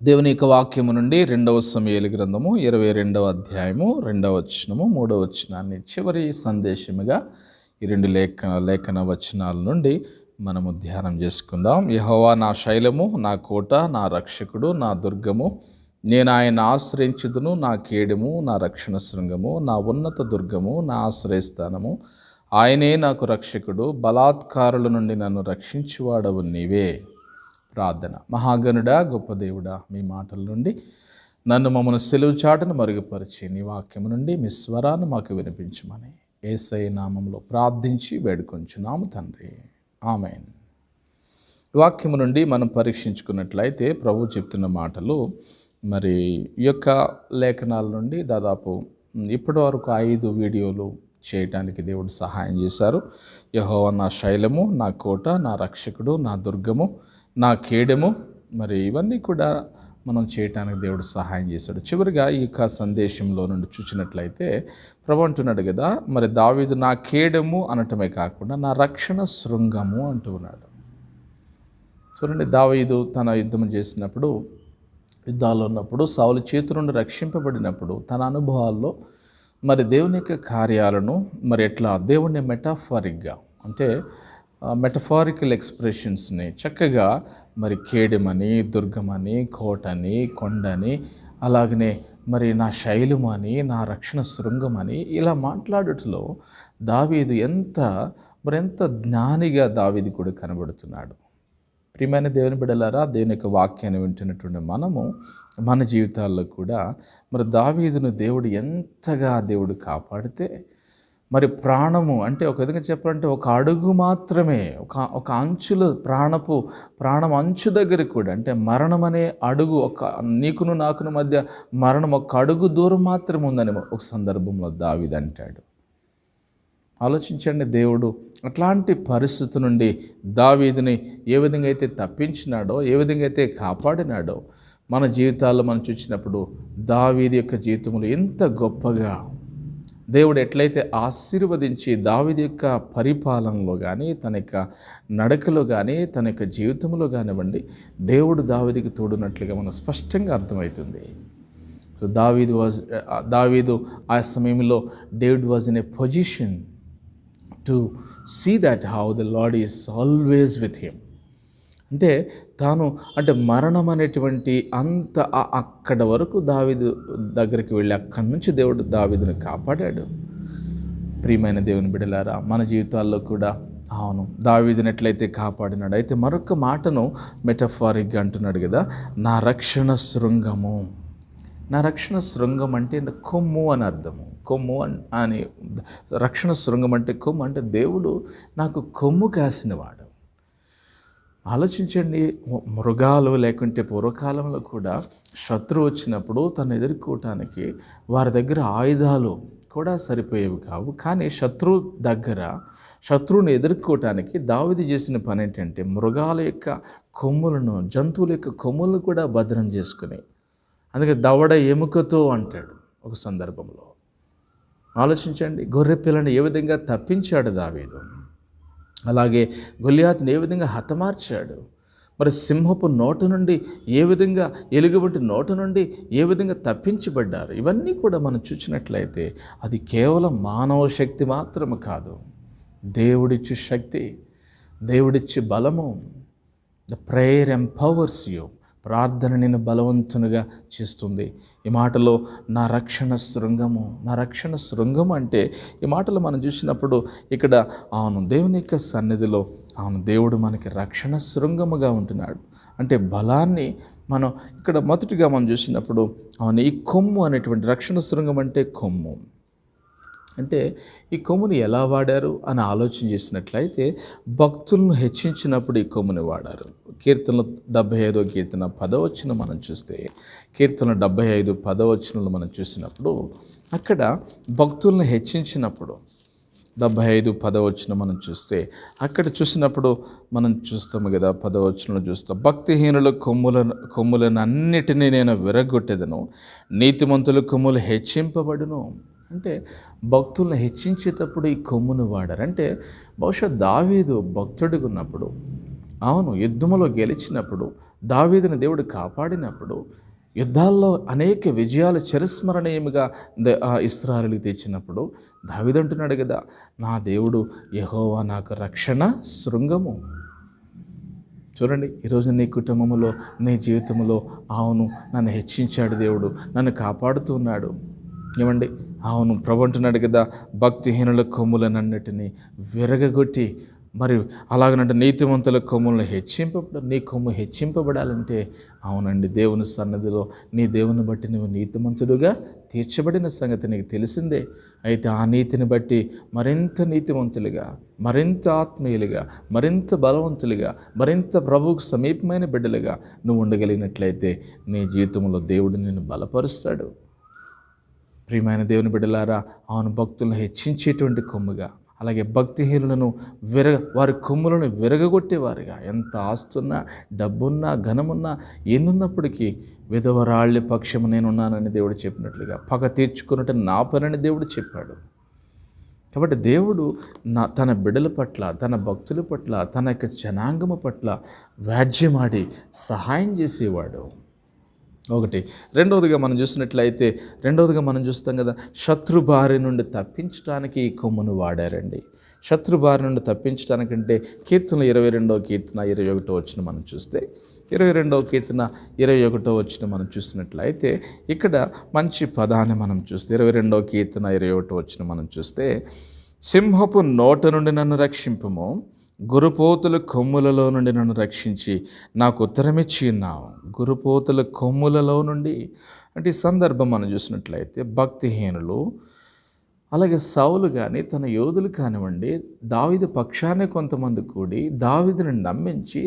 దేవుని యొక్క వాక్యము నుండి 2వ సమూయేలు గ్రంథము 22వ అధ్యాయము 2వ వచనము 3వ వచనాన్ని చివరి సందేశముగా ఈ రెండు లేఖన వచనాల నుండి మనము ధ్యానం చేసుకుందాం. యెహోవా నా శైలము, నా కోట, నా రక్షకుడు, నా దుర్గము, నేను ఆయన ఆశ్రయించుదును, నా కేడము, నా రక్షణ శృంగము, నా ఉన్నత దుర్గము, నా ఆశ్రయస్థానము, ఆయనే నాకు రక్షకుడు, బలాత్కారుల నుండి నన్ను రక్షించువాడవు నీవే. ప్రార్థన. మహాగణుడా, గొప్ప దేవుడా, మీ మాటల నుండి నన్ను మమ్మల్ని సెలవు చాటును మరుగుపరిచి నీ వాక్యము నుండి మీ స్వరాన్ని మాకు వినిపించమని యేసయ్య నామములో ప్రార్థించి వేడుకొంచున్నాము తండ్రి, ఆమేన్. వాక్యము నుండి మనం పరీక్షించుకున్నట్లయితే ప్రభు చెప్తున్న మాటలు మరి ఈ యొక్క లేఖనాల నుండి దాదాపు ఇప్పటి వరకు 5 వీడియోలు చేయటానికి దేవుడు సహాయం చేశారు. యెహోవా నా శైలము, నా కోట, నా రక్షకుడు, నా దుర్గము, నా కేడము, మరి ఇవన్నీ కూడా మనం చేయటానికి దేవుడు సహాయం చేశాడు. చివరిగా ఈ యొక్క సందేశంలో నుండి చూసినట్లయితే ప్రభు అంటున్నాడు కదా, మరి దావీదు నా కేడము అనటమే కాకుండా నా రక్షణ శృంగము అంటూ ఉన్నాడు. చూడండి, దావీదు తన యుద్ధం చేసినప్పుడు, యుద్ధాల్లో ఉన్నప్పుడు, సౌలు చేతి నుండి రక్షింపబడినప్పుడు తన అనుభవాల్లో మరి దేవుని యొక్క కార్యాలను మరి ఎట్లా దేవుని మెటాఫారిక్గా, అంటే మెటఫారికల్ ఎక్స్ప్రెషన్స్ని చక్కగా మరి కేడమని, దుర్గమని, కోటని, కొండని, అలాగనే మరి నా శైలమని, నా రక్షణ శృంగమని ఇలా మాట్లాడటంలో దావీదు ఎంత జ్ఞానిగా దావీదు కూడా కనబడుతున్నాడు. ప్రియమైన దేవుని బిడ్డలారా, దేవుని యొక్క వాక్యాన్ని వింటున్నటువంటి మనము మన జీవితాల్లో కూడా మరి దావీదును దేవుడు ఎంతగా దేవుడు కాపాడితే, మరి ప్రాణము అంటే ఒక విధంగా చెప్పాలంటే ఒక అడుగు మాత్రమే, ఒక అంచులో ప్రాణం అంచు దగ్గరికి కూడా, అంటే మరణం అనే అడుగు, నీకును నాకును మధ్య మరణం ఒక అడుగు దూరం మాత్రమే ఉందని ఒక సందర్భంలో దావీదు అంటాడు. ఆలోచించండి, దేవుడు అట్లాంటి పరిస్థితి నుండి దావీదుని ఏ విధంగా అయితే తప్పించినాడో, ఏ విధంగా అయితే కాపాడినాడో, మన జీవితాల్లో మనం చూసినప్పుడు దావీదు యొక్క జీవితంలో ఎంత గొప్పగా దేవుడు ఎట్లయితే ఆశీర్వదించి దావీదు యొక్క పరిపాలనలో కానీ, తన యొక్క నడకలో కానీ, తన యొక్క జీవితంలో కానివ్వండి, దేవుడు దావీదుకి తోడున్నట్లుగా మనకు స్పష్టంగా అర్థమవుతుంది. సో దావీదు ఆ సమయంలో David was in a position to see that how the lord is always with him. అంటే మరణం అనేటువంటి అక్కడ వరకు దావీదు దగ్గరికి వెళ్ళి అక్కడి నుంచి దేవుడు దావీదుని కాపాడాడు. ప్రియమైన దేవుని బిడ్డలారా, మన జీవితాల్లో కూడా అవును, దావీదుని ఎట్లయితే కాపాడినాడు, అయితే మరొక మాటను మెటఫారిక్గా అంటున్నాడు కదా, నా రక్షణ శృంగము. నా రక్షణ శృంగం అంటే కొమ్ము అని అర్థము. కొమ్ము అని రక్షణ శృంగం అంటే కొమ్ము, అంటే దేవుడు నాకు కొమ్ము కాసినవాడు. ఆలోచించండి, మృగాలు లేకుంటే పూర్వకాలంలో కూడా శత్రువు వచ్చినప్పుడు తను ఎదుర్కోవటానికి వారి దగ్గర ఆయుధాలు కూడా సరిపోయేవి కావు. కానీ శత్రువుని ఎదుర్కోవటానికి దావీదు చేసిన పని ఏంటంటే మృగాల యొక్క కొమ్ములను, జంతువుల యొక్క కొమ్ములను కూడా భద్రం చేసుకుని, అందుకే దవడ ఎముకతో అంటాడు ఒక సందర్భంలో. ఆలోచించండి, గొర్రె పిల్లని ఏ విధంగా తప్పించాడు దావీదు, అలాగే గొలియాతుని ఏ విధంగా హతమార్చాడు, మరి సింహపు నోటు నుండి ఏ విధంగా, ఎలుగుబంటి నోటు నుండి ఏ విధంగా తప్పించబడ్డారు. ఇవన్నీ కూడా మనం చూసినట్లయితే అది కేవలం మానవ శక్తి మాత్రమే కాదు, దేవుడిచ్చు శక్తి, దేవుడిచ్చు బలము. The prayer empowers you. ప్రార్థన నేను బలవంతునిగా చేస్తుంది. ఈ మాటలో నా రక్షణ శృంగము అంటే ఈ మాటలు మనం చూసినప్పుడు ఇక్కడ అవును, దేవుని యొక్క సన్నిధిలో అవును, దేవుడు మనకి రక్షణ శృంగముగా ఉంటున్నాడు. అంటే బలాన్ని మనం ఇక్కడ మొదటిగా మనం చూసినప్పుడు అవును, ఈ కొమ్ము అనేటువంటి రక్షణ శృంగం అంటే కొమ్ము. అంటే ఈ కొమ్ముని ఎలా వాడారు అని ఆలోచన చేసినట్లయితే భక్తులను హెచ్చించినప్పుడు ఈ కొమ్ముని వాడారు. కీర్తనలు 75వ కీర్తన 10వ వచనం మనం చూస్తే, కీర్తన 75 10వ వచనంలో మనం చూసినప్పుడు అక్కడ భక్తులను హెచ్చించినప్పుడు 75 10వ వచనం మనం చూస్తే అక్కడ చూసినప్పుడు మనం చూస్తాము కదా, 10వ వచనంలో చూస్తాం, భక్తిహీనుల కొమ్ములను అన్నిటినీ నేను విరగొట్టెదను, నీతిమంతుల కొమ్ములు హెచ్చింపబడును. అంటే భక్తులను హెచ్చించేటప్పుడు ఈ కొమ్మును వాడారు. అంటే బహుశా దావీదు భక్తుడిగా ఉన్నప్పుడు, అవును, యుద్ధములో గెలిచినప్పుడు దావీదుని దేవుడు కాపాడినప్పుడు యుద్ధాల్లో అనేక విజయాలు చిరస్మరణీయముగా ఇశ్రాయేలుకి తెచ్చినప్పుడు దావీదు అంటున్నాడు కదా, నా దేవుడు యెహోవా నాకు రక్షణ శృంగము. చూడండి, ఈరోజు నీ కుటుంబంలో, నీ జీవితంలో, అవును నన్ను హెచ్చించాడు దేవుడు, నన్ను కాపాడుతున్నాడు. ఏమండి, అవును ప్రభు అంటున్నాడు కదా, భక్తిహీనుల కొమ్ములనన్నిటినీ విరగగొట్టి, మరి అలాగనంటే నీతిమంతుల కొమ్ములను నీ కొమ్ము హెచ్చింపబడాలంటే, అవునండి, దేవుని సన్నదిలో నీ దేవుని బట్టి నువ్వు నీతిమంతుడుగా తీర్చబడిన సంగతి నీకు తెలిసిందే. అయితే ఆ నీతిని బట్టి మరింత నీతిమంతులుగా, మరింత ఆత్మీయులుగా, మరింత బలవంతులుగా, మరింత ప్రభువుకు సమీపమైన బిడ్డలుగా నువ్వు ఉండగలిగినట్లయితే నీ జీవితంలో దేవుడు నిన్ను బలపరుస్తాడు. ప్రియమైన దేవుని బిడ్డలారా, అవును భక్తులను హెచ్చించేటువంటి కొమ్ముగా, అలాగే భక్తిహీనులను వారి కొమ్ములను విరగగొట్టేవారుగా, ఎంత ఆస్తున్నా, డబ్బున్నా, ఘనమున్నా, ఎన్నున్నప్పటికీ విధవరాళ్ళ పక్షము నేనున్నానని దేవుడు చెప్పినట్లుగా పగ తీర్చుకున్నట్టు నా పనని దేవుడు చెప్పాడు. కాబట్టి దేవుడు తన బిడ్డల పట్ల, తన భక్తుల పట్ల, తన యొక్క జనాంగము పట్ల వ్యాజ్యమాడి సహాయం చేసేవాడు. ఒకటి. రెండవదిగా మనం చూస్తాం కదా, శత్రు బారి నుండి తప్పించడానికి ఈ కొమ్మును వాడారండి. శత్రు బారి నుండి తప్పించడానికంటే కీర్తనలు 22వ కీర్తన 21వ వచనం మనం చూస్తే, 22వ కీర్తన 21వ వచనం మనం చూసినట్లయితే ఇక్కడ మంచి పదాన్ని మనం చూస్తే, 22వ కీర్తన 21వ వచనం మనం చూస్తే, సింహపు నోట నుండి నన్ను రక్షింపుము, గురుపోతుల కొమ్ములలో నుండి నన్ను రక్షించి నాకు ఉత్తరమిచ్చి ఉన్నావు. గురుపోతుల కొమ్ములలో నుండి అంటే ఈ సందర్భం మనం చూసినట్లయితే భక్తిహీనులు, అలాగే సౌలు కానీ తన యోధులు కానివ్వండి, దావీదు పక్షాన్ని కొంతమంది కూడి దావీదుని నమ్మించి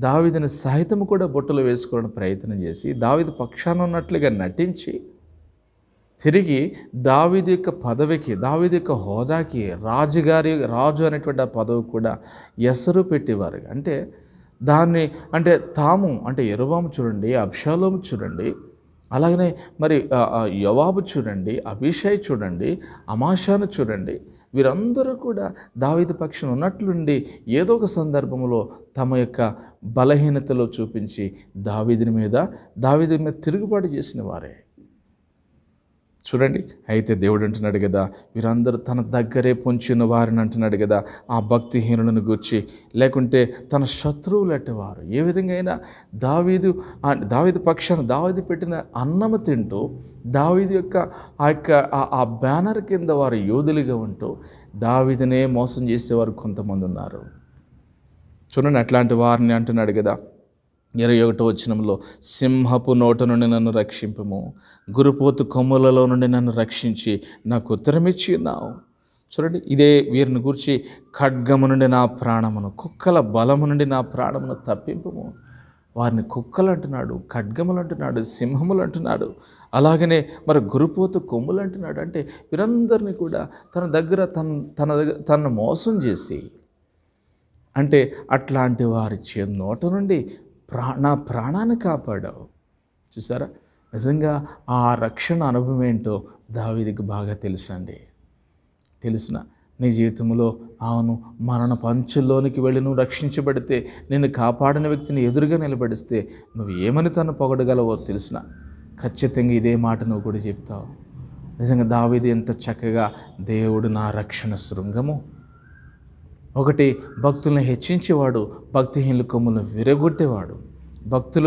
దావీదుని సహితం కూడా బొట్టలు వేసుకోవడానికి ప్రయత్నం చేసి దావీదు పక్షాన ఉన్నట్లుగా నటించి తిరిగి దావీదు యొక్క పదవికి, దావీదు యొక్క హోదాకి, రాజు అనేటువంటి ఆ పదవి కూడా ఎసరు పెట్టేవారు. అంటే దాన్ని తాము యెరొబాము చూడండి, అబ్షాలోము చూడండి, అలాగనే మరి యోవాబు చూడండి, అబీషై చూడండి, అమాషాను చూడండి, వీరందరూ కూడా దావీదు పక్షాన ఉన్నట్లుండి ఏదో ఒక సందర్భంలో తమ యొక్క బలహీనతలో చూపించి దావీదు మీద తిరుగుబాటు చేసిన వారే. చూడంండి, అయితే దేవుడు అంటున్నాడు కదా, వీరందరూ తన దగ్గరే పొంచిన వారిని అంటున్నాడు కదా, ఆ భక్తిహీనులను గూర్చి, లేకుంటే తన శత్రువులట్టేవారు ఏ విధంగా అయినా దావీదు పక్షాన దావీదు పెట్టిన అన్నము తింటూ, దావీదు యొక్క ఆ బ్యానర్ కింద వారు యోధులుగా ఉంటూ దావీదునే మోసం చేసేవారు కొంతమంది ఉన్నారు. చూడండి, అట్లాంటి వారిని అంటున్నాడు కదా 21వ వచనంలో, సింహపు నోట నుండి నన్ను రక్షింపము, గురుపోతు కొమ్ములలో నుండి నన్ను రక్షించి నాకు ఉత్తరమిచ్చి ఉన్నావు. చూడండి, ఇదే వీరిని గూర్చి, ఖడ్గము నుండి నా ప్రాణమును, కుక్కల బలము నుండి నా ప్రాణమును తప్పింపము. వారిని కుక్కలు అంటున్నాడు, ఖడ్గములు అంటున్నాడు, సింహములు అంటున్నాడు, అలాగనే మరి గురుపోతు కొమ్ములు అంటున్నాడు. అంటే వీరందరినీ కూడా తన దగ్గర తనను మోసం చేసి, అంటే అట్లాంటి వారి నోట నుండి నా ప్రాణాన్ని కాపాడావు. చూసారా, నిజంగా ఆ రక్షణ అనుభవం ఏంటో దావీదుకి బాగా తెలుసండి. తెలుసునా, నీ జీవితంలో అవును మరణ పంచుల్లోనికి వెళ్ళి నువ్వు రక్షించబడితే, నిన్ను కాపాడిన వ్యక్తిని ఎదురుగా నిలబడిస్తే నువ్వు ఏమని తను పొగడగలవో తెలుసునా, ఖచ్చితంగా ఇదే మాట నువ్వు కూడా చెప్తావు. నిజంగా దావీదు ఎంత చక్కగా, దేవుడు నా రక్షణ శృంగము. ఒకటి, భక్తులను హెచ్చించేవాడు, భక్తిహీనుల కొమ్ములను విరగొట్టేవాడు. భక్తుల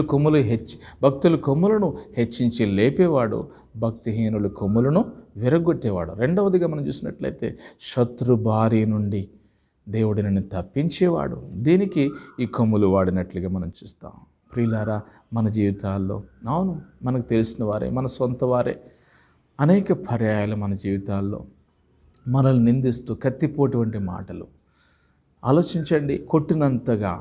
కొమ్ములను హెచ్చించి లేపేవాడు, భక్తిహీనుల కొమ్ములను విరగొట్టేవాడు. రెండవదిగా మనం చూసినట్లయితే శత్రు బారి నుండి దేవుడిని తప్పించేవాడు. దీనికి ఈ కొమ్ములు వాడినట్లుగా మనం చూస్తాం. ప్రియులారా, మన జీవితాల్లో అవును మనకు తెలిసిన వారే, మన సొంత వారే అనేక పర్యాయాలు మన జీవితాల్లో మనల్ని నిందిస్తూ కత్తిపోటు వంటి మాటలు, ఆలోచించండి, కొట్టినంతగా,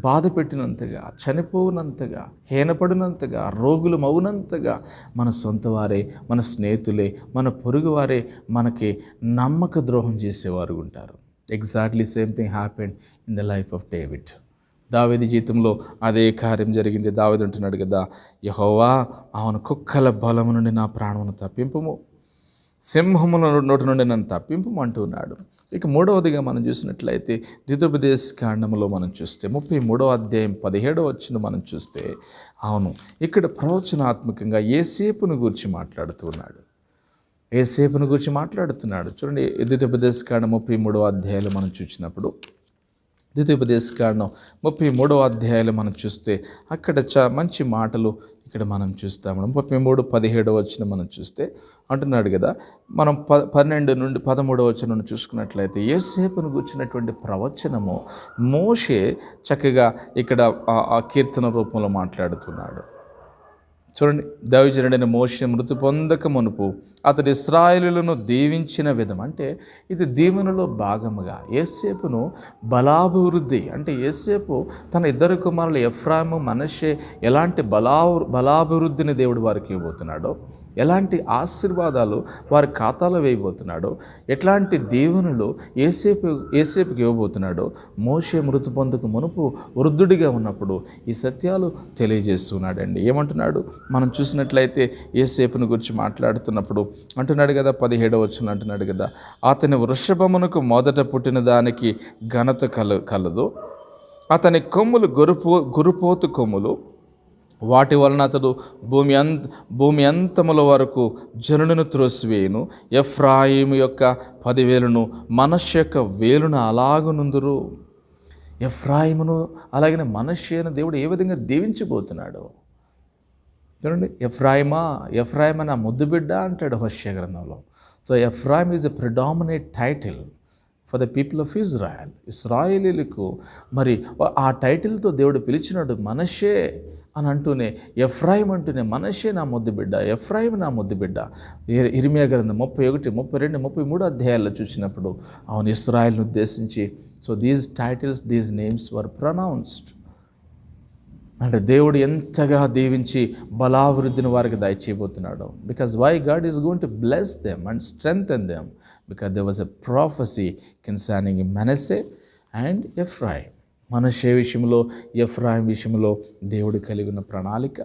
బాధ పెట్టినంతగా, చనిపోవునంతగా, హీనపడినంతగా, రోగులు మౌనంతగా మన సొంత వారే, మన స్నేహితులే, మన పొరుగువారే మనకి నమ్మక ద్రోహం చేసేవారు ఉంటారు. Exactly same thing happened in the life of David. దావీదు జీవితంలో అదే కార్యం జరిగింది. దావీదు అంటున్నాడు కదా, యెహోవా, అవును కుక్కల బలము నుండి నా ప్రాణమును తప్పింపుము, సింహముల నోటి నుండి నన్ను తప్పింపమంటున్నాడు. ఇక మూడవదిగా మనం చూసినట్లయితే ద్వితోపదేశ కాండములో మనం చూస్తే 33వ అధ్యాయం 17వ వచనం మనం చూస్తే, అవును ఇక్కడ ప్రవచనాత్మకంగా యేసేపును గురించి మాట్లాడుతున్నాడు. యేసేపును గురించి మాట్లాడుతున్నాడు. చూడండి, ద్వితోపదేశ కాండం 33వ అధ్యాయాలు మనం చూసినప్పుడు, ద్వితీయోపదేశ కాండం 33వ అధ్యాయాలు మనం చూస్తే అక్కడ మంచి మాటలు ఇక్కడ మనం చూస్తాము. 33:17 వచనం మనం చూస్తే అంటున్నాడు కదా, మనం 12 నుండి 13 వచనం చూసుకున్నట్లయితే యేసేపును గుర్చినటువంటి ప్రవచనము మోషే చక్కగా ఇక్కడ ఆ కీర్తన రూపంలో మాట్లాడుతున్నాడు. చూడండి, దైవజనుడైన మోషే మృతి పొందక మునుపు అతడు ఇశ్రాయేలులను దీవించిన విధం, అంటే ఇది దీవెనలో భాగముగా యేసేపును బలాభివృద్ధి, అంటే యేసేపు తన ఇద్దరు కుమారులు ఎఫ్రాయిము మనష్షే ఎలాంటి బలాభివృద్ధిని దేవుడు వారికి ఇవ్వబోతున్నాడో, ఎలాంటి ఆశీర్వాదాలు వారి ఖాతాలో వేయబోతున్నాడో, ఎట్లాంటి దీవెనలు యేసేపుకి ఇవ్వబోతున్నాడో మోషే మృతి పొందక మునుపు వృద్ధుడిగా ఉన్నప్పుడు ఈ సత్యాలు తెలియజేస్తున్నాడండి. ఏమంటున్నాడు మనం చూసినట్లయితే యేసేపును గురించి మాట్లాడుతున్నప్పుడు అంటున్నాడు కదా, 17వ వచనం అంటున్నాడు కదా, అతని వృషభమునకు మొదట పుట్టిన దానికి ఘనత కలదు, అతని కొమ్ములు గురుపోతు కొమ్ములు, వాటి వలన అతడు భూమి అంతముల వరకు జనులను త్రోసివేయును. ఎఫ్రాయిము యొక్క 10,000ను మనష్షే యొక్క 1,000ను అలాగునుందురు. ఎఫ్రాయిమును అలాగనే మనష్షేను దేవుడు ఏ విధంగా దీవించబోతున్నాడు చూడండి. ఎఫ్రాయిమా నా ముద్దు బిడ్డ అంటాడు హోషేయ గ్రంథంలో. So Ephraim is a predominate title for the people of Israel. ఇశ్రాయేలీలకు మరి ఆ టైటిల్తో దేవుడు పిలిచినాడు మనష్షే అని అంటూనే, ఎఫ్రాయిం అంటూనే మనష్షే నా ముద్దు బిడ్డ, ఎఫ్రాయిం నా ముద్దు బిడ్డ. ఇర్మియా గ్రంథం 31, 32, 33 అధ్యాయాల్లో చూసినప్పుడు అవును ఇశ్రాయేల్ను ఉద్దేశించి so these titles, these names were pronounced. అంటే దేవుడు ఎంతగా దీవించి బలాభివృద్ధిని వారికి దయచేయబోతున్నాడు. Because why God is going to bless them and strengthen them, because there was a prophecy concerning Manasseh and Ephraim. Manasseh విషయంలో, ఎఫ్రాయిం విషయంలో దేవుడు కలిగి ఉన్న ప్రణాళిక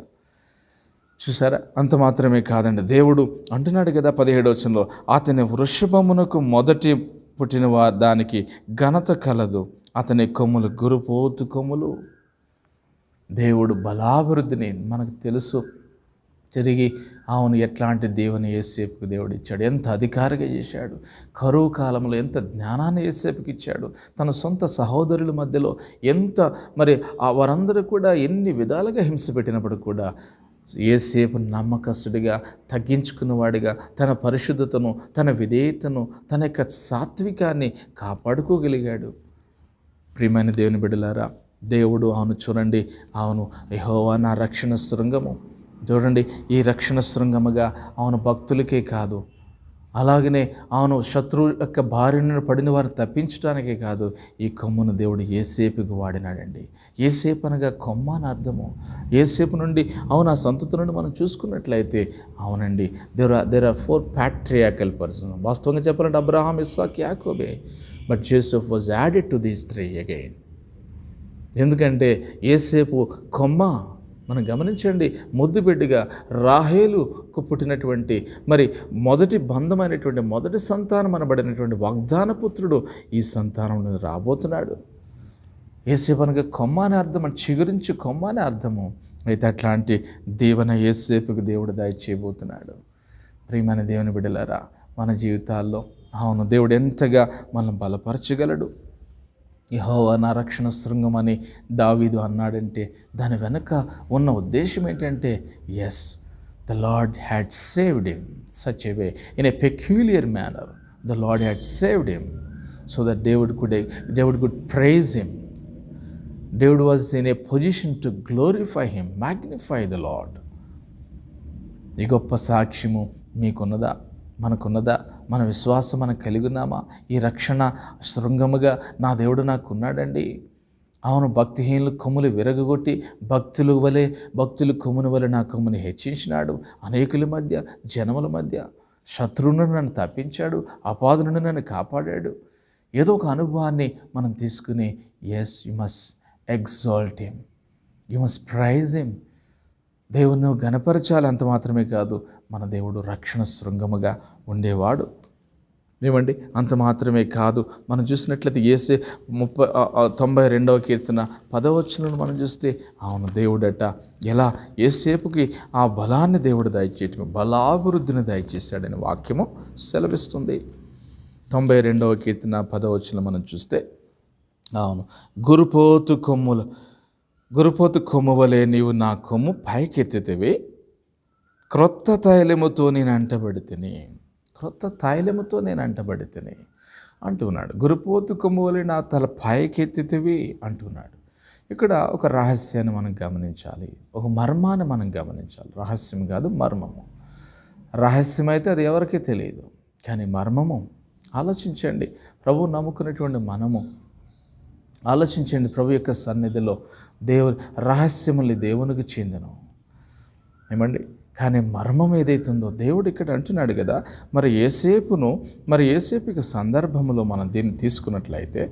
చూసారా. అంత మాత్రమే కాదండి, దేవుడు అంటున్నాడు కదా 17వ వచనంలో, అతని వృషభమునకు మొదటి పుట్టిన దానికి ఘనత కలదు, అతని కొమ్ములు గురుపోతు కొమ్ములు. దేవుడు బలాభివృద్ధిని మనకు తెలుసు తిరిగి అవును ఎట్లాంటి దేవుని యేసేపుకు దేవుడు ఇచ్చాడు, ఎంత అధికారిగా చేశాడు. కరువు కాలంలో ఎంత జ్ఞానాన్ని యేసేపుకి ఇచ్చాడు. తన సొంత సహోదరుల మధ్యలో ఎంత మరి వారందరూ కూడా ఎన్ని విధాలుగా హింస పెట్టినప్పుడు కూడా యేసేపు నమ్మకస్తుడిగా, తగ్గించుకున్నవాడిగా తన పరిశుద్ధతను, తన విధేయతను, తన యొక్క సాత్వికాన్ని కాపాడుకోగలిగాడు. ప్రియమైన దేవుని బిడ్డలారా, దేవుడు అవును చూడండి, అవును యెహోవా నా రక్షణ శృంగము. చూడండి, ఈ రక్షణ శృంగముగా అవును భక్తులకే కాదు, అలాగనే అవును శత్రువు యొక్క బారిన పడిన వారిని తప్పించడానికే కాదు, ఈ కొమ్మును దేవుడు యేసేపుకు వాడినాడండి. యేసేపు అనగా కొమ్మ అని అర్థము. యేసేపు నుండి అవును ఆ సంతతి నుండి మనం చూసుకున్నట్లయితే అవునండి దేర్ ఆర్ 4 patriarchal persons. వాస్తవంగా చెప్పాలంటే అబ్రహాం, ఇస్సాక్, యాకోబే. But Joseph was added to these 3 again. ఎందుకంటే యేసేపు కొమ్మ. మనం గమనించండి, ముద్దు బిడ్డగా రాహేలుకు పుట్టినటువంటి మరి మొదటి బంధమైనటువంటి మొదటి సంతానం అనబడినటువంటి వాగ్దానపుత్రుడు ఈ సంతానం రాబోతున్నాడు. యేసేపు అనగా కొమ్మ అనే అర్థం, చిగురించి కొమ్మ అనే అర్థము. అయితే అట్లాంటి దీవెన యేసేపుకు దేవుడు దయచేయబోతున్నాడు. ప్రియమైన దేవుని బిడ్డలారా, మన జీవితాల్లో అవును దేవుడు ఎంతగా మనం బలపరచగలడు. యెహోవా నా రక్షణ శృంగం అని దావీదు అన్నాడంటే దాని వెనక ఉన్న ఉద్దేశం ఏంటంటే, as the lord had saved him such a way in a peculiar manner. The lord had saved him so that David could praise him. David was in a position to glorify him, magnify the Lord. ఈ గొప్ప సాక్ష్యము మీకున్నదా, మనకున్నదా? మన విశ్వాసం మనం కలిగి ఉన్నామా? ఈ రక్షణ శృంగముగా నా దేవుడు నాకు ఉన్నాడండి. అవును, భక్తిహీనులు కొమ్ములు విరగగొట్టి భక్తులు కొమ్ముని వలె నా కొమ్ముని హెచ్చించినాడు. అనేకుల మధ్య, జనముల మధ్య శత్రువును నన్ను తప్పించాడు, అపాధ నుండి నన్ను కాపాడాడు. ఏదో ఒక అనుభవాన్ని మనం తీసుకుని as you must exalt him, you must praise him. దేవుని గణపరచాలి. అంత మాత్రమే కాదు, మన దేవుడు రక్షణ శృంగముగా ఉండేవాడు. ఏమండి, అంత మాత్రమే కాదు, మనం చూసినట్లయితే యేసే 92వ కీర్తన 10వ వచనం మనం చూస్తే, అవును దేవుడట ఎలా యేసేపుకి ఆ బలాన్ని దేవుడు దయచేయటం, బలాభివృద్ధిని దయచేశాడని వాక్యము సెలవిస్తుంది. 92వ కీర్తన 10వ వచనం మనం చూస్తే, అవును, గురుపోతు కొమ్ము వలె నీవు నా కొమ్ము పైకెత్తితివి, క్రొత్త తైలముతో నేను అంటబడితిని, క్రొత్త తైలముతో నేను అంటబడితిని అంటున్నాడు. గురుపోతు కొమ్ము వలె నా తల పైకెత్తితివి అంటున్నాడు. ఇక్కడ ఒక రహస్యాన్ని మనం గమనించాలి, ఒక మర్మాన్ని మనం గమనించాలి. రహస్యం కాదు, మర్మము. రహస్యం అయితే అది ఎవరికీ తెలియదు, కానీ మర్మము ఆలోచించండి. ప్రభువు నమ్ముకున్నటువంటి మనము ఆలోచించండి. ప్రభు యొక్క సన్నిధిలో రహస్యములు దేవునికి చెందను. ఏమండి, కానీ మర్మం ఏదైతుందో దేవుడు ఇక్కడ అంటున్నాడు కదా. మరి యేసేపుకి సందర్భంలో మనం దీన్ని తీసుకున్నట్లయితే,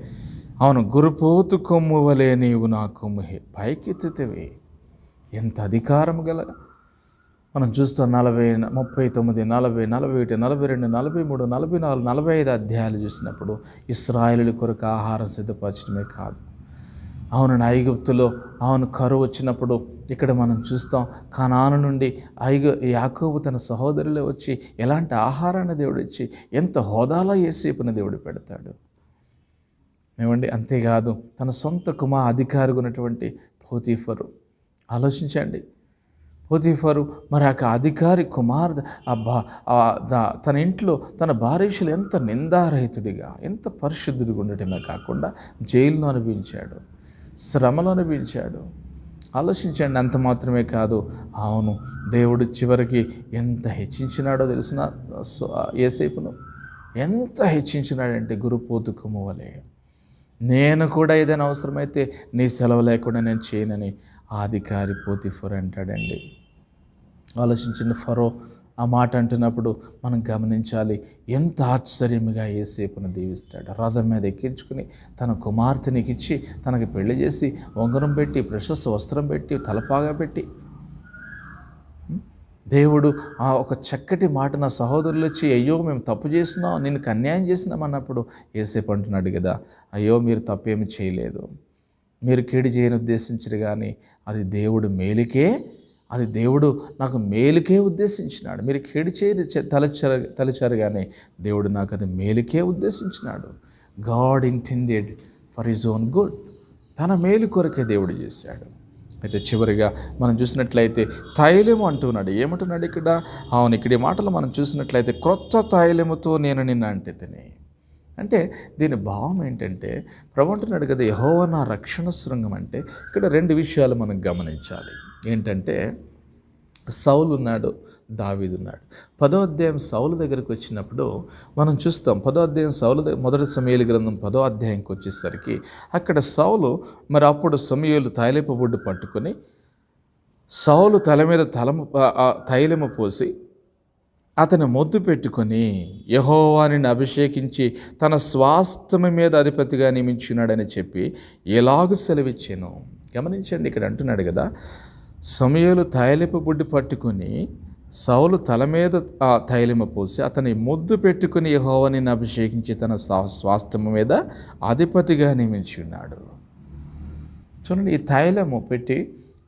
అవును, గురుపోతు కొమ్ము వలె నీవు నా కొమ్ము పైకెత్తితివి. ఎంత అధికారము గల, మనం చూస్తాం 40, 39, 40, 41, 42, 43, 44, 45 అధ్యాయాలు చూసినప్పుడు ఇశ్రాయేలు కొరకు ఆహారం సిద్ధపరచడమే కాదు, అవును, ఐగుప్తులో కరువు వచ్చినప్పుడు ఇక్కడ మనం చూస్తాం, కనాను నుండి యాకోబు తన సహోదరులే వచ్చి ఎలాంటి ఆహారాన్ని దేవుడు ఇచ్చి ఎంత హోదాలో యేసేపుని దేవుడు పెడతాడు. ఏమండి, అంతేకాదు తన సొంత అధికారిగా ఉన్నటువంటి పోతీఫరు, ఆలోచించండి. పోతీఫరు మరి ఆ అధికారి కుమార్తె తన ఇంట్లో తన భార్యలు ఎంత నిందారహితుడిగా, ఎంత పరిశుద్ధుడిగా ఉండటమే కాకుండా జైలును అనుభవించాడు, శ్రమలు అనుభవించాడు. ఆలోచించండి. అంత మాత్రమే కాదు, అవును, దేవుడు చివరికి ఎంత హెచ్చించినాడో తెలిసిన యేసేపును ఎంత హెచ్చించినాడంటే, గురుపోతు కొమ్ము వలె నేను కూడా ఏదైనా అవసరమైతే నీ సెలవు లేకుండా నేను చేయనని ఆ అధికారి పోతీఫరు అంటాడండి. ఆలోచించిన ఫరో ఆ మాట అంటున్నప్పుడు మనం గమనించాలి, ఎంత ఆశ్చర్యముగా యేసేపును దీవిస్తాడు. రథం మీద ఎక్కించుకుని తన కుమార్తెనికి ఇచ్చి తనకి పెళ్లి చేసి ఉంగరం పెట్టి ప్రశస్త వస్త్రం పెట్టి తలపాగా పెట్టి, దేవుడు ఆ ఒక చక్కటి మాట నా సహోదరులు వచ్చి, అయ్యో మేము తప్పు చేసినాం, నిన్నుకు అన్యాయం చేసినాం అన్నప్పుడు యేసేపు అంటున్నాడు కదా, అయ్యో మీరు తప్పేమి చేయలేదు, మీరు కీడు చేయని ఉద్దేశించరు, కానీ అది దేవుడు మేలుకే, అది దేవుడు నాకు మేలుకే ఉద్దేశించినాడు. మీరు కీడు చేయని తలచారు కానీ దేవుడు నాకు అది మేలుకే ఉద్దేశించినాడు. God intended for his own good, తన మేలు కొరకే దేవుడు చేశాడు. అయితే చివరిగా మనం చూసినట్లయితే తైలము అంటున్నాడు. ఏమంటున్నాడు ఇక్కడ? అవును, ఇక్కడ ఈ మాటలు మనం చూసినట్లయితే క్రొత్త తైలముతో నేను నిన్ను అంటితిని అంటే దీని భావం ఏంటంటే, ప్రభు అంటున్నాడు కదా, యెహోవా నా రక్షణ శృంగం అంటే ఇక్కడ 2 విషయాలు మనం గమనించాలి. ఏంటంటే, సౌలు ఉన్నాడు, దావీదు ఉన్నాడు. 10వ అధ్యాయం సౌలు దగ్గరికి వచ్చినప్పుడు మనం చూస్తాం, 10వ అధ్యాయం మొదటి సమూయేలు గ్రంథం 10వ అధ్యాయంకి వచ్చేసరికి అక్కడ సౌలు మరి అప్పుడు సమూయేలు తైలపు బొడ్డు పట్టుకొని సౌలు తల మీద తైలము పోసి అతను మొద్దు పెట్టుకొని యెహోవాని అభిషేకించి తన స్వాస్థ్యము మీద అధిపతిగా నియమించున్నాడని చెప్పి ఎలాగూ సెలవిచ్చాను. గమనించండి, ఇక్కడ అంటున్నాడు కదా, సమూయేలు తైలపు బొడ్డు పట్టుకొని సౌలు తల మీద ఆ తైలము పోసి అతని ముద్దు పెట్టుకుని యెహోవాని అభిషేకించి తన స్వాస్థ్యము మీద అధిపతిగా నియమించున్నాడు. చూడండి, ఈ తైలము పెట్టి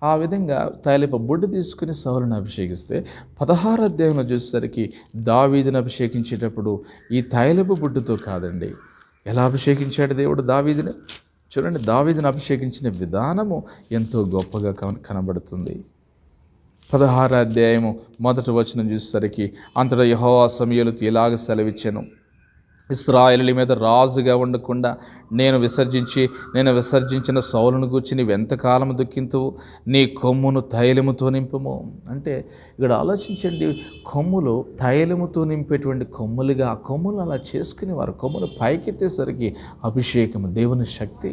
ఆ విధంగా తైలపు బొడ్డు తీసుకుని సౌలును అభిషేకిస్తే 16వ అధ్యాయంలో చూసేసరికి దావీదును అభిషేకించేటప్పుడు ఈ తైలపు బొడ్డుతో కాదండి, ఎలా అభిషేకించాడు దేవుడు దావీదుని? చూడండి, దావీదును అభిషేకించిన విధానము ఎంతో గొప్పగా కనబడుతుంది. 16వ అధ్యాయము 1వ వచనం చూసేసరికి అంతటా యెహోవా సమూయేలుతో ఇలాగ సెలవిచ్చెను, ఇశ్రాయేలు మీద రాజుగా ఉండకుండా నేను విసర్జించిన సౌలును గూర్చి నీవు ఎంతకాలం దుఃఖింతువు, నీ కొమ్మును తైలముతో నింపుము. అంటే ఇక్కడ ఆలోచించండి, కొమ్ములు తైలముతో నింపేటువంటి కొమ్ములుగా ఆ కొమ్ములు అలా చేసుకుని వారు కొమ్ములు పైకెత్తేసరికి అభిషేకము, దేవుని శక్తి,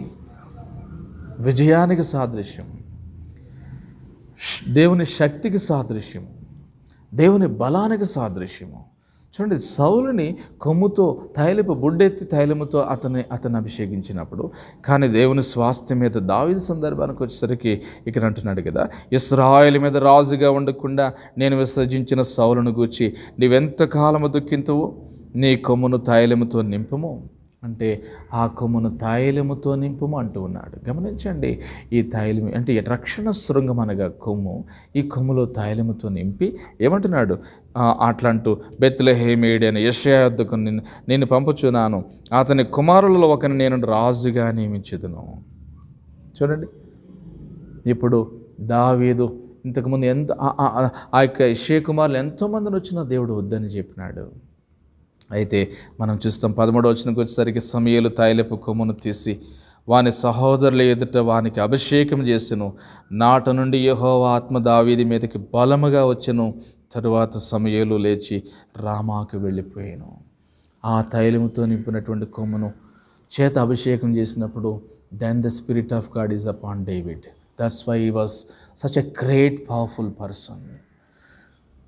విజయానికి సాదృశ్యం, దేవుని శక్తికి సాదృశ్యము, దేవుని బలానికి సాదృశ్యము. చూడండి, సౌలుని కొమ్ముతో తైలపు బుడ్డెత్తి తైలముతో అతను అభిషేకించినప్పుడు, కానీ దేవుని స్వాస్థ్యం మీద దావీదు సందర్భానికి వచ్చేసరికి ఇక్కడ అంటున్నాడు కదా, ఇశ్రాయేలు మీద రాజుగా ఉండకుండా నేను విసర్జించిన సౌలును గూర్చి నీవెంతకాలము దుఃఖింతువు, నీ కొమ్మును తైలముతో నింపుము అంటే ఆ కొమ్మును తైలముతో నింపుము అంటూ ఉన్నాడు. గమనించండి, ఈ తైలం అంటే రక్షణ శృంగం అనగా కొమ్ము, ఈ కొమ్ములో తైలముతో నింపి ఏమంటున్నాడు, అట్లా అంటూ బెత్లెహేమీయుడు అని యెషయా యొద్దకు నేను పంపుచున్నాను, అతని కుమారులలో ఒకరిని నేను రాజుగా నియమించుదును. చూడండి, ఇప్పుడు దావీదు ఇంతకుముందు ఆ యొక్క యెషయా కుమారులు ఎంతోమందిని వచ్చినా దేవుడు వద్దని చెప్పినాడు. అయితే మనం చూస్తాం 13వ వచనంకి వచ్చేసరికి సమూయేలు తైలపు కొమ్మును తీసి వాని సహోదరుల ఎదుట వానికి అభిషేకం చేసెను. నాట నుండి యెహోవా ఆత్మ దావీదు మీదకి బలముగా వచ్చెను. తరువాత సమూయేలు లేచి రామాకు వెళ్ళిపోయాను. ఆ తైలముతో నింపినటువంటి కొమ్మును చేత అభిషేకం చేసినప్పుడు then the spirit of God is upon David. That's why he was such a great powerful person.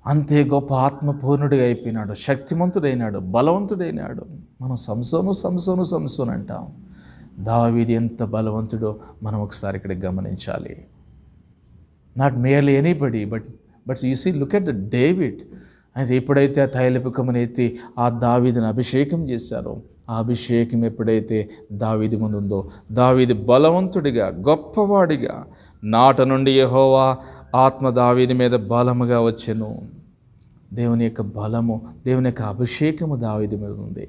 అంతే గొప్ప ఆత్మపూర్ణుడిగా అయిపోయినాడు, శక్తిమంతుడైనాడు, బలవంతుడైనాడు. మనం సంసోను అంటాం. దావీదు ఎంత బలవంతుడో మనం ఒకసారి ఇక్కడ గమనించాలి. Not merely anybody but you see, look at the David. అయితే ఎప్పుడైతే ఆ తైలపు కొమ్మును ఎత్తి ఆ దావీదుని అభిషేకం చేశారో, ఆ అభిషేకం ఎప్పుడైతే దావీదు ముందు ఉందో, దావీదు బలవంతుడిగా గొప్పవాడిగా నాట నుండి యెహోవా ఆత్మ దావీదు మీద బలముగా వచ్చెను. దేవుని యొక్క బలము, దేవుని యొక్క అభిషేకము దావీదు మీద ఉంది.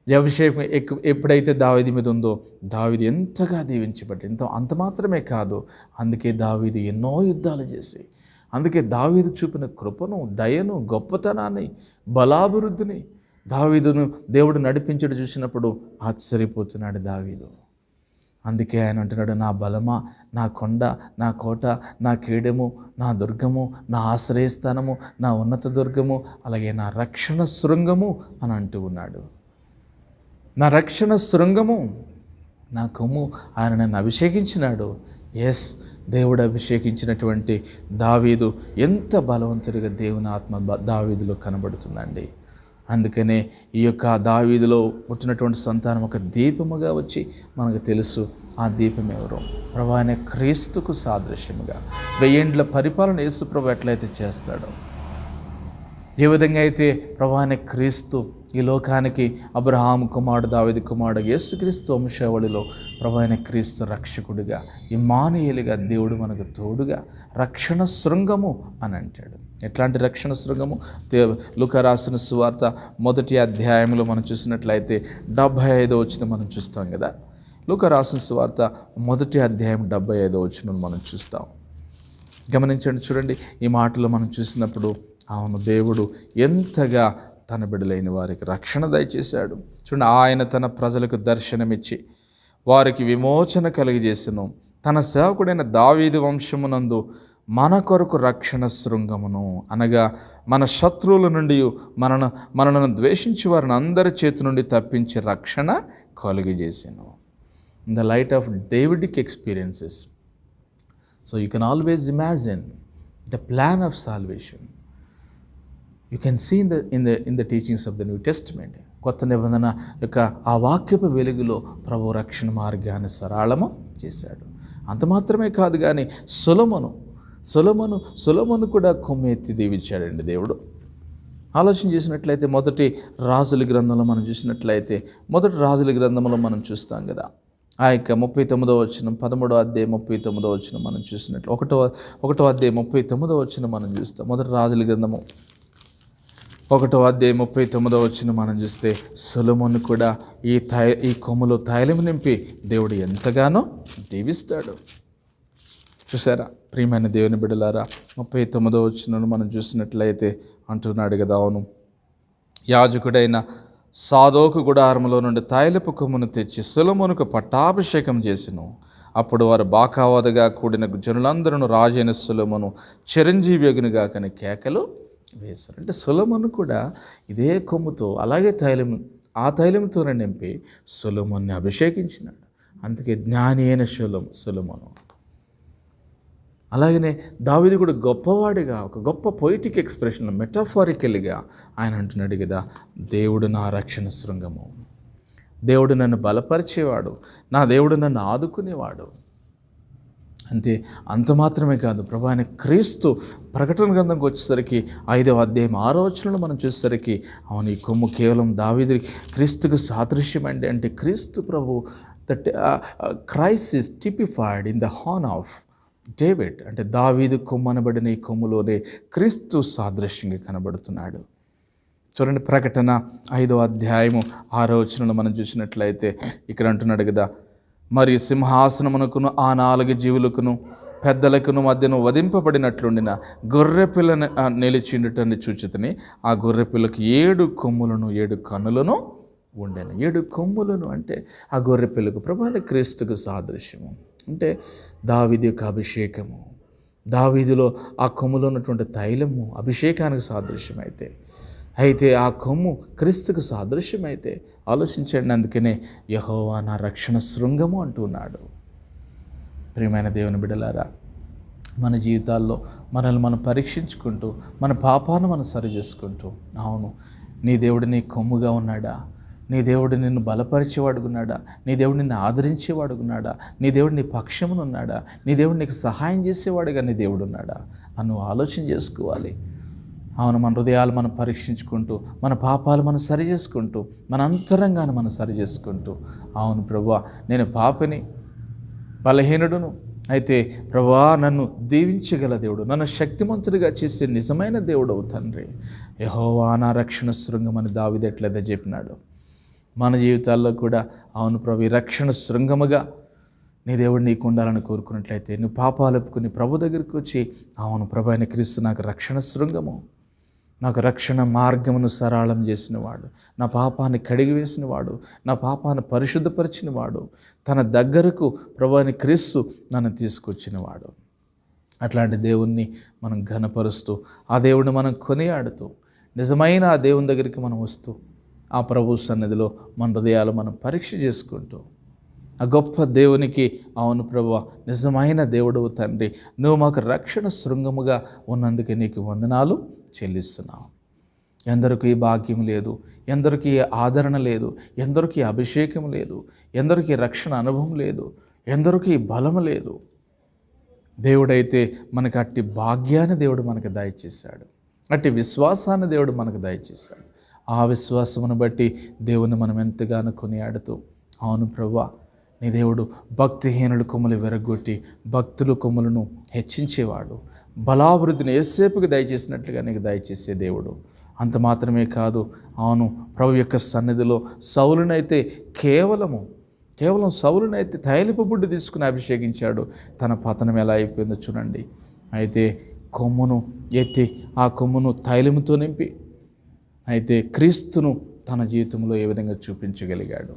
ఈ అభిషేకం ఎప్పుడైతే దావీదు మీద ఉందో, దావీదు ఎంతగా దీవించబడ్డాడు. అంత మాత్రమే కాదు, అందుకే దావీదు ఎన్నో యుద్ధాలు చేసి, అందుకే దావీదు చూపిన కృపను, దయను, గొప్పతనాన్ని, బలాభివృద్ధిని దావీదును దేవుడు నడిపించడం చూసినప్పుడు ఆశ్చర్యపోతున్నాడు దావీదు. అందుకే ఆయన అంటున్నాడు, నా బలమా, నా కొండ, నా కోట, నా కీడెము, నా దుర్గము, నా ఆశ్రయస్థానము, నా ఉన్నత దుర్గము, అలాగే నా రక్షణ శృంగము అని అంటూ ఉన్నాడు. నా రక్షణ శృంగము, నా కొమ్ము. ఆయన నన్ను అభిషేకించినాడు. ఎస్, దేవుడు అభిషేకించినటువంటి దావీదు ఎంత బలవంతుడిగా దేవుని ఆత్మ దావీదులో కనబడుతుందండి. అందుకనే ఈ యొక్క దావీదులో పుట్టినటువంటి సంతానం ఒక దీపముగా వచ్చి మనకు తెలుసు. ఆ దీపం ఎవరో? ప్రభువైన అయిన క్రీస్తుకు సాదృశ్యముగా 1000 ఏండ్ల పరిపాలన యేసు ప్రభు ఎట్లయితే చేస్తాడో, ఏ విధంగా అయితే ప్రభువైన అయిన క్రీస్తు ఈ లోకానికి అబ్రహాము కుమారుడు, దావీదు కుమారుడు యేసుక్రీస్తు వంశావళిలో ప్రభువైన అయిన క్రీస్తు రక్షకుడిగా, ఇమ్మానుయేలుగా, దేవుడు మనకు తోడుగా రక్షణ శృంగము అని అంటాడు. ఎట్లాంటి రక్షణ శృంగము? లూకా రాసిన సువార్త 1వ అధ్యాయంలో మనం చూసినట్లయితే 75వ వచనం మనం చూస్తాం కదా. లూకా రాసిన సువార్త 1వ అధ్యాయం 75వ వచనం మనం చూస్తాం. గమనించండి, చూడండి, ఈ మాటలు మనం చూసినప్పుడు అవును, దేవుడు ఎంతగా తన బిడ్డలైన వారికి రక్షణ దయచేశాడు. చూడండి, ఆయన తన ప్రజలకు దర్శనమిచ్చి వారికి విమోచన కలిగజేసెను. తన సేవకుడైన దావీదు వంశమునందు మన కొరకు రక్షణ శృంగమును, అనగా మన శత్రువుల నుండి మనలను ద్వేషించి వారిని అందరి చేతి నుండి తప్పించి రక్షణ కలుగజేసెను. In the light of Davidic experiences, so you can always imagine the plan of salvation. You can see in the teachings of the New Testament. కొత్త నిబంధన యొక్క ఆ వాక్యపు వెలుగులో ప్రభు రక్షణ మార్గాన్ని సరళము చేశాడు. అంత మాత్రమే కాదు, కానీ సొలొమోను కూడా కొమ్మెత్తి దీవించాడండి దేవుడు. ఆలోచన చేసినట్లయితే మొదటి రాజుల గ్రంథంలో మనం చూసినట్లయితే, మొదటి రాజుల గ్రంథంలో మనం చూస్తాం కదా, ఆ యొక్క 39వ వచనం, 13వ అధ్యాయం 39వ వచనం మనం చూసినట్లు, ఒకటో అధ్యాయం 39వ వచనం మనం చూస్తాం. మొదటి రాజుల గ్రంథము 1వ అధ్యాయం 39వ వచనం మనం చూస్తే, సొలొమోను కూడా ఈ కొమ్ములో తైలము నింపి దేవుడు ఎంతగానో దీవిస్తాడు. చూసారా ప్రియమైన దేవుని బిడ్డలారా, 39వ వచనం మనం చూసినట్లయితే అంటున్నాడు కదా, అవును, యాజకుడైన సాదోకు గుడారములో నుండి తైలపు కొమ్మును తెచ్చి సొలొమోనుకు పట్టాభిషేకం చేసెను. అప్పుడు వారు బాకావదగా కూడిన జనులందరూ రాజైన సొలొమోను చిరంజీవియగునుగా కని కేకలు వేశారు. అంటే సొలొమోను కూడా ఇదే కొమ్ముతో, అలాగే ఆ తైలంతోనే నింపి సొలొమోన్ని అభిషేకించినాడు. అందుకే జ్ఞాని అయిన సొలొమోను. అలాగనే దావీదు కూడా గొప్పవాడిగా, ఒక గొప్ప పొయిటిక్ ఎక్స్ప్రెషన్, మెటాఫారికల్గా ఆయన అంటున్నాడు కదా, దేవుడు నా రక్షణ శృంగము, దేవుడు నన్ను బలపరిచేవాడు, నా దేవుడు నన్ను ఆదుకునేవాడు. అంతే, అంత మాత్రమే కాదు, ప్రభు ఆయన క్రీస్తు ప్రకటన గ్రంథంకి వచ్చేసరికి 5వ అధ్యాయం 6వ వచనంలో మనం చూసేసరికి, అవును ఈ కొమ్ము కేవలం దావీదు క్రీస్తుకు సాదృశ్యం అండి. అంటే క్రీస్తు ప్రభు that Christ is typified in the horn of David. అంటే దావీదు కొమ్ము అనబడిన ఈ కొమ్ములోనే క్రీస్తు సాదృశ్యంగా కనబడుతున్నాడు. చూడండి, ప్రకటన 5వ అధ్యాయము 6వ వచనంలో మనం చూసినట్లయితే ఇక్కడ అంటున్నాడు కదా, మరియు సింహాసనమునకును ఆ 4 జీవులకును పెద్దలకును మధ్యను వధింపబడినట్లుండిన గొర్రెపిల్లని నిలిచిండుటని చూచితిని. ఆ గొర్రెపిల్లకు 7 కొమ్ములను 7 కన్నులను ఉండెను. 7 కొమ్ములను అంటే ఆ గొర్రెపిల్లకు ప్రభువైన క్రీస్తుకు సాదృశ్యము. అంటే దావీదు యొక్క అభిషేకము, దావీదులో ఆ కొమ్ములో ఉన్నటువంటి తైలము అభిషేకానికి సాదృశ్యమైతే, అయితే ఆ కొమ్ము క్రీస్తుకు సాదృశ్యమైతే ఆలోచించండి. అందుకనే యెహోవా నా రక్షణ శృంగము అంటున్నాడు. ప్రియమైన దేవుని బిడ్డలారా, మన జీవితాల్లో మనల్ని మనం పరీక్షించుకుంటూ, మన పాపాన్ని మనం సరి చేసుకుంటూ, అవును నీ దేవుడు నీ కొమ్ముగా ఉన్నాడా, నీ దేవుడు నిన్ను బలపరిచేవాడుకున్నాడా, నీ దేవుడు నిన్ను ఆదరించేవాడుకున్నాడా, నీ దేవుడు నీ పక్షమును ఉన్నాడా, నీ దేవుడు నీకు సహాయం చేసేవాడుగా నీ దేవుడు ఉన్నాడా అని నువ్వు ఆలోచన చేసుకోవాలి. అవును, మన హృదయాలు మనం పరీక్షించుకుంటూ, మన పాపాలు మనం సరి చేసుకుంటూ, మన అంతరంగాన్ని మనం సరి చేసుకుంటూ, అవును ప్రభువా నేను పాపిని, బలహీనుడును, అయితే ప్రభువా నన్ను దీవించగల దేవుడు, నన్ను శక్తిమంతుడిగా చేసే నిజమైన దేవుడవు తండ్రి, యెహోవా నా రక్షణ శృంగమని దావీదు ఎట్లయితే చెప్పినాడు, మన జీవితాల్లో కూడా అవును ప్రభు ఈ రక్షణ శృంగముగా నీ దేవుడు నీకు ఉండాలని కోరుకున్నట్లయితే, నువ్వు పాపాలు ఒప్పుకుని ప్రభు దగ్గరికి వచ్చి, అవును ప్రభు అయిన క్రీస్తు నాకు రక్షణ శృంగము, నాకు రక్షణ మార్గమును సరళం చేసినవాడు, నా పాపాన్ని కడిగివేసినవాడు, నా పాపాన్ని పరిశుద్ధపరిచినవాడు, తన దగ్గరకు ప్రభు అయిన క్రీస్తు నన్ను తీసుకొచ్చినవాడు. అట్లాంటి దేవుణ్ణి మనం ఘనపరుస్తూ, ఆ దేవుడిని మనం కొనియాడుతూ, నిజమైన ఆ దేవుని దగ్గరికి మనం వస్తూ, ఆ ప్రభు సన్నిధిలో మన హృదయాలు మనం పరీక్ష చేసుకుంటూ, ఆ గొప్ప దేవునికి అవును ప్రభువా నిజమైన దేవుడవు తండ్రి, నువ్వు మాకు రక్షణ శృంగముగా ఉన్నందుకే నీకు వందనాలు చెల్లిస్తున్నావు. ఎందరికీ ఈ భాగ్యం లేదు, ఎందరికీ ఆదరణ లేదు, ఎందరికీ అభిషేకం లేదు, ఎందరికీ రక్షణ అనుభవం లేదు, ఎందరికీ బలము లేదు. దేవుడైతే మనకు అట్టి భాగ్యాన్ని దేవుడు మనకు దయచేశాడు, అట్టి విశ్వాసాన్ని దేవుడు మనకు దయచేశాడు. ఆ విశ్వాసమును బట్టి దేవుని మనం ఎంతగానో కొనియాడుతూ, అవును ప్రభువా నీ దేవుడు భక్తిహీనుల కొమ్ములు విరగొట్టి భక్తుల కొమ్ములను హెచ్చించేవాడు, బలాభివృద్ధిని ఏసేపుకి దయచేసినట్లుగా నీకు దయచేసే దేవుడు. అంత మాత్రమే కాదు, అవును ప్రభు యొక్క సన్నిధిలో సౌలునైతే కేవలం సౌలునైతే తైలపు బుడ్డి తీసుకుని అభిషేకించాడు. తన పతనం ఎలా అయిపోయిందో చూడండి. అయితే కొమ్మును ఎత్తి ఆ కొమ్మును తైలముతో నింపి అయితే క్రీస్తును తన జీవితంలో ఏ విధంగా చూపించగలిగాడు,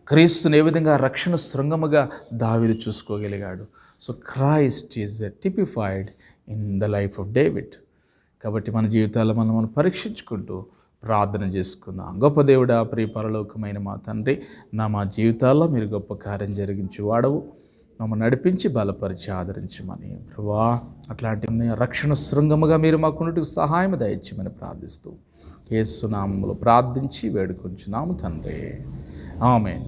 క్రీస్తుని ఏ విధంగా రక్షణ శృంగముగా దావీదు చూసుకోగలిగాడు. So Christ is typified in the life of David. కాబట్టి మన జీవితాల్లో మనం పరీక్షించుకుంటూ ప్రార్థన చేసుకుందాం. గొప్ప దేవుడా, ప్రియ పరలోకమైన మా తండ్రి, మా జీవితాల్లో మీరు గొప్ప కార్యం జరిగించి వాడవు, మమ్మల్ని నడిపించి బలపరిచి ఆదరించమని ప్రభువా, అట్లాంటి రక్షణ శృంగముగా మీరు మాకున్నట్టుకు సహాయం దయచేయమని ప్రార్థిస్తూ యేసు నామములో ప్రార్థించి వేడుకొంచున్నాము తండ్రి. ఆమేన్.